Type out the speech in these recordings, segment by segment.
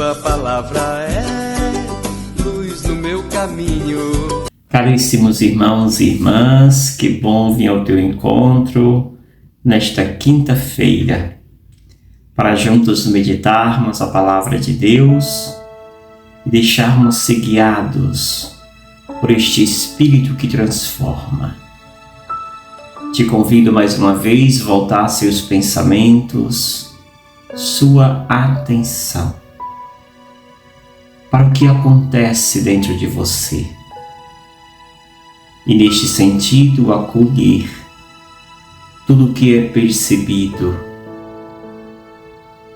tua palavra é luz no meu caminho. Caríssimos irmãos e irmãs, que bom vir ao teu encontro nesta quinta-feira, para juntos meditarmos a palavra de Deus e deixarmos ser guiados por este Espírito que transforma. Te convido mais uma vez a voltar seus pensamentos, sua atenção para o que acontece dentro de você. E neste sentido, acolher tudo o que é percebido,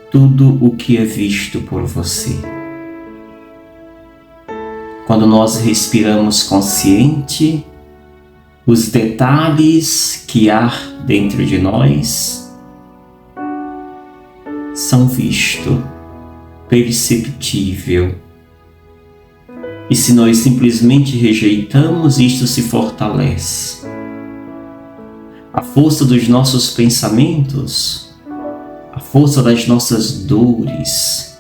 tudo o que é visto por você. Quando nós respiramos consciente, os detalhes que há dentro de nós são vistos, perceptível. E se nós simplesmente rejeitamos, isto se fortalece. A força dos nossos pensamentos, a força das nossas dores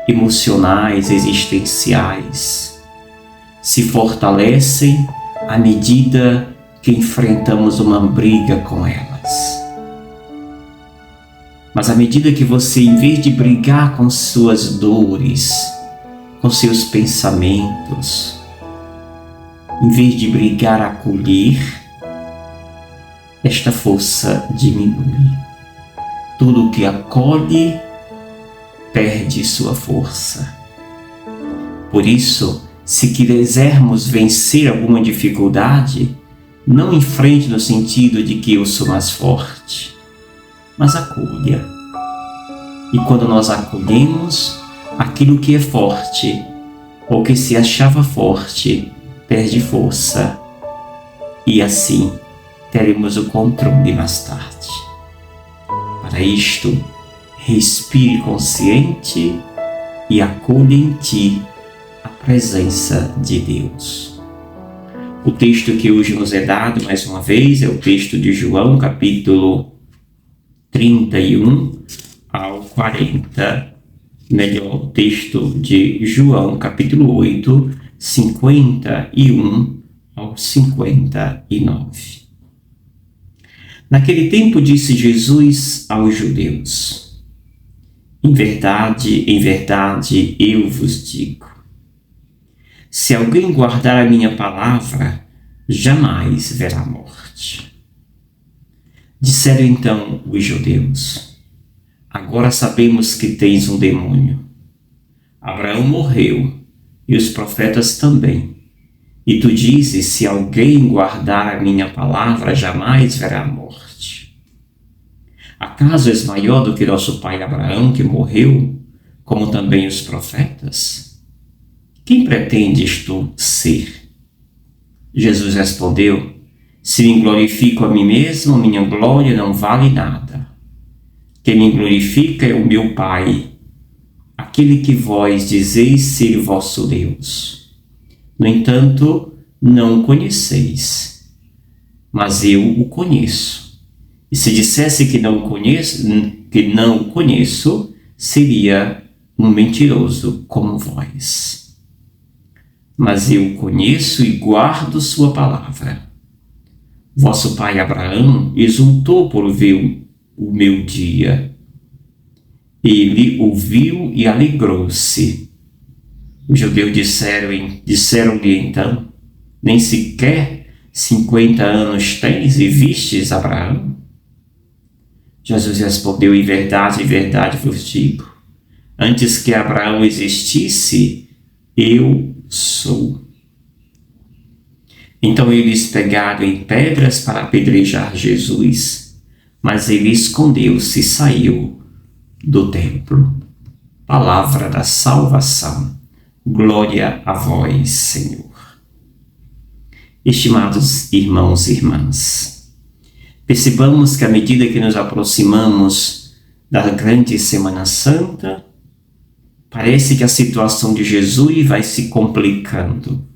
emocionais, existenciais, se fortalecem à medida que enfrentamos uma briga com elas. Mas à medida que você, em vez de brigar com suas dores, com seus pensamentos, em vez de brigar, acolher, esta força diminui. Tudo que acolhe perde sua força. Por isso, se quisermos vencer alguma dificuldade, não enfrente no sentido de que eu sou mais forte, mas acolha. E quando nós acolhemos, aquilo que é forte, ou que se achava forte, perde força. E assim, teremos o controle mais tarde. Para isto, respire consciente e acolha em ti a presença de Deus. O texto que hoje nos é dado, mais uma vez, é o texto de João, capítulo 31 ao 40. Melhor, o texto de João, capítulo 8, 51 ao 59. Naquele tempo disse Jesus aos judeus: em verdade, eu vos digo, se alguém guardar a minha palavra, jamais verá morte. Disseram então os judeus: agora sabemos que tens um demônio. Abraão morreu, e os profetas também. E tu dizes, se alguém guardar a minha palavra, jamais verá morte. Acaso és maior do que nosso pai Abraão, que morreu, como também os profetas? Quem pretendes tu ser? Jesus respondeu: se me glorifico a mim mesmo, minha glória não vale nada. Quem me glorifica é o meu Pai, aquele que vós dizeis ser vosso Deus. No entanto, não o conheceis, mas eu o conheço. E se dissesse que não o conheço, seria um mentiroso como vós. Mas eu o conheço e guardo sua palavra. Vosso pai Abraão exultou por ver o meu dia. Ele ouviu e alegrou-se. Os judeus disseram-lhe então: nem sequer 50 anos tens e vistes Abraão? Jesus respondeu: em verdade vos digo, antes que Abraão existisse, eu sou. Então eles pegaram em pedras para apedrejar Jesus, mas ele escondeu-se e saiu do templo. Palavra da salvação. Glória a vós, Senhor. Estimados irmãos e irmãs, percebamos que à medida que nos aproximamos da grande Semana Santa, parece que a situação de Jesus vai se complicando.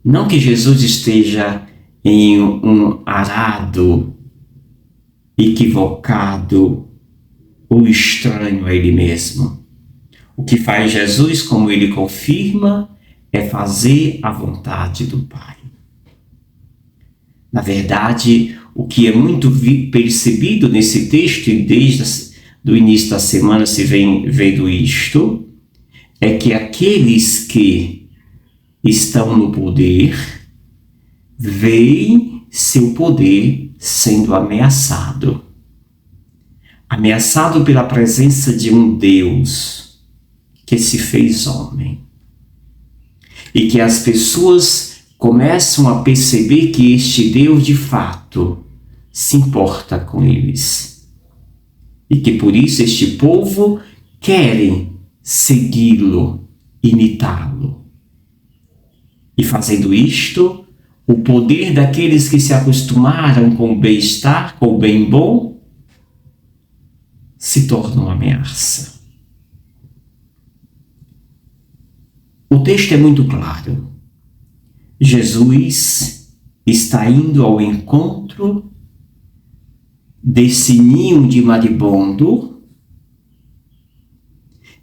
Não que Jesus esteja em um arado equivocado ou estranho a ele mesmo. O que faz Jesus, como ele confirma, é fazer a vontade do Pai. Na verdade, o que é muito percebido nesse texto, e desde o início da semana se vem vendo isto, é que aqueles que estão no poder veem seu poder sendo ameaçado. Ameaçado pela presença de um Deus que se fez homem. E que as pessoas começam a perceber que este Deus de fato se importa com eles. E que por isso este povo querem segui-lo, imitá-lo. E fazendo isto, o poder daqueles que se acostumaram com o bem-estar, com o bem bom, se torna uma ameaça. O texto é muito claro. Jesus está indo ao encontro desse ninho de maribondo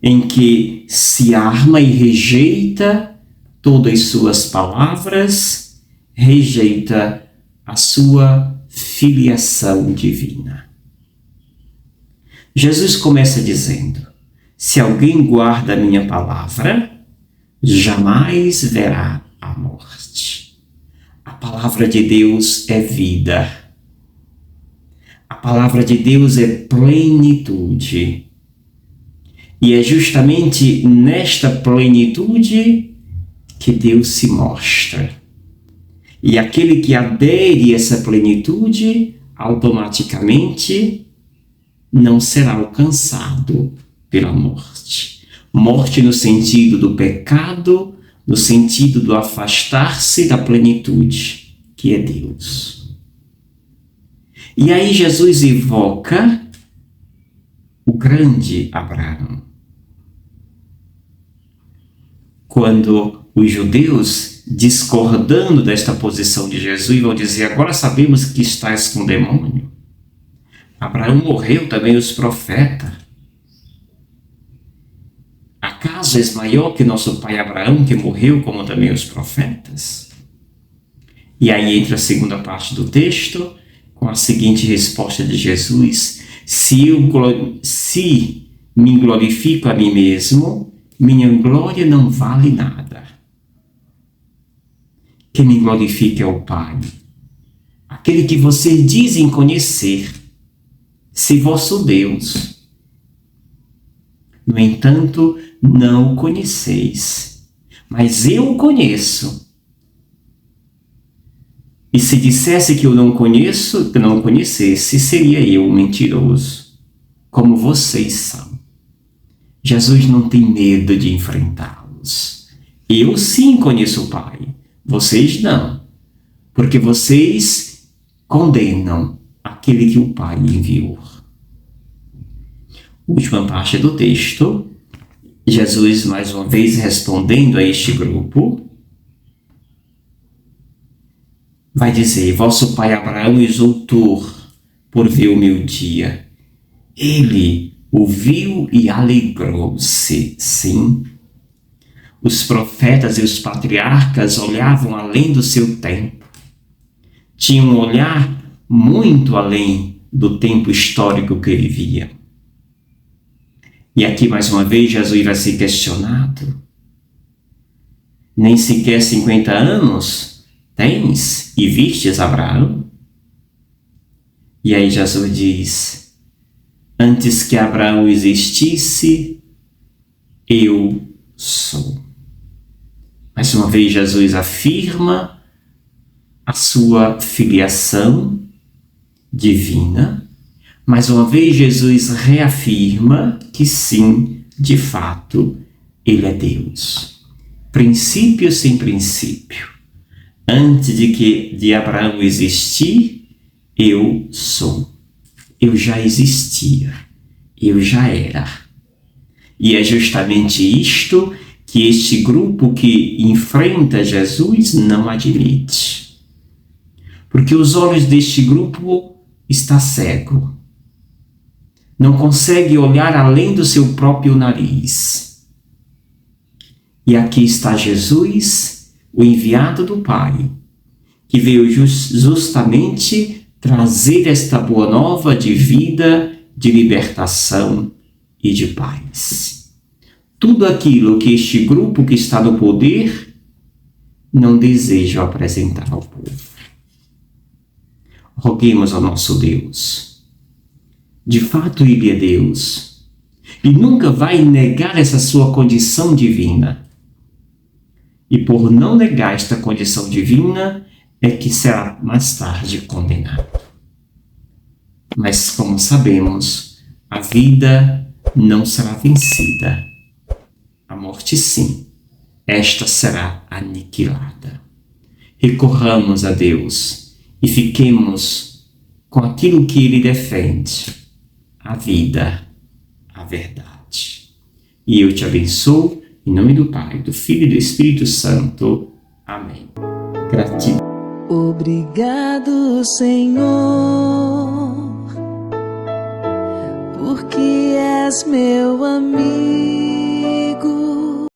em que se arma e rejeita todas as suas palavras, rejeita a sua filiação divina. Jesus começa dizendo: se alguém guarda a minha palavra, jamais verá a morte. A palavra de Deus é vida. A palavra de Deus é plenitude. E é justamente nesta plenitude que Deus se mostra. E aquele que adere a essa plenitude, automaticamente não será alcançado pela morte. Morte no sentido do pecado, no sentido do afastar-se da plenitude, que é Deus. E aí Jesus evoca o grande Abraão. Quando os judeus, discordando desta posição de Jesus, vão dizer: agora sabemos que estás com demônio. Abraão morreu, também os profetas. Acaso és maior que nosso pai Abraão, que morreu, como também os profetas? E aí entra a segunda parte do texto, com a seguinte resposta de Jesus: se me glorifico a mim mesmo, minha glória não vale nada. Quem me glorifica é o Pai, aquele que vocês dizem conhecer, se vosso Deus. No entanto, não o conheceis, mas eu o conheço. E se dissesse que eu não conheço, que não conhecesse, seria eu mentiroso, como vocês são. Jesus não tem medo de enfrentá-los. Eu sim conheço o Pai, vocês não, porque vocês condenam aquele que o Pai enviou. Última parte do texto, Jesus mais uma vez respondendo a este grupo, vai dizer: vosso pai Abraão exultou por ver o meu dia. Ele o viu e alegrou-se. Sim, os profetas e os patriarcas olhavam além do seu tempo. Tinham um olhar muito além do tempo histórico que ele via. E aqui, mais uma vez, Jesus vai ser questionado. Nem sequer 50 anos tens e vistes Abraão? E aí Jesus diz: antes que Abraão existisse, eu sou. Mais uma vez, Jesus afirma a sua filiação divina. Mais uma vez, Jesus reafirma que sim, de fato, ele é Deus. Princípio sem princípio. Antes de Abraão existir, eu sou. Eu já existia. Eu já era. E é justamente isto que este grupo que enfrenta Jesus não admite. Porque os olhos deste grupo estão cegos. Não consegue olhar além do seu próprio nariz. E aqui está Jesus, o enviado do Pai, que veio justamente trazer esta boa nova de vida, de libertação e de paz. Tudo aquilo que este grupo que está no poder não deseja apresentar ao povo. Roguemos ao nosso Deus. De fato, Ele é Deus e nunca vai negar essa sua condição divina. E por não negar esta condição divina, é que será mais tarde condenado. Mas, como sabemos, a vida não será vencida. A morte, sim, esta será aniquilada. Recorramos a Deus e fiquemos com aquilo que Ele defende, a vida, a verdade. E eu te abençoo, em nome do Pai, do Filho e do Espírito Santo. Amém. Gratidão. Obrigado, Senhor, porque és meu amigo.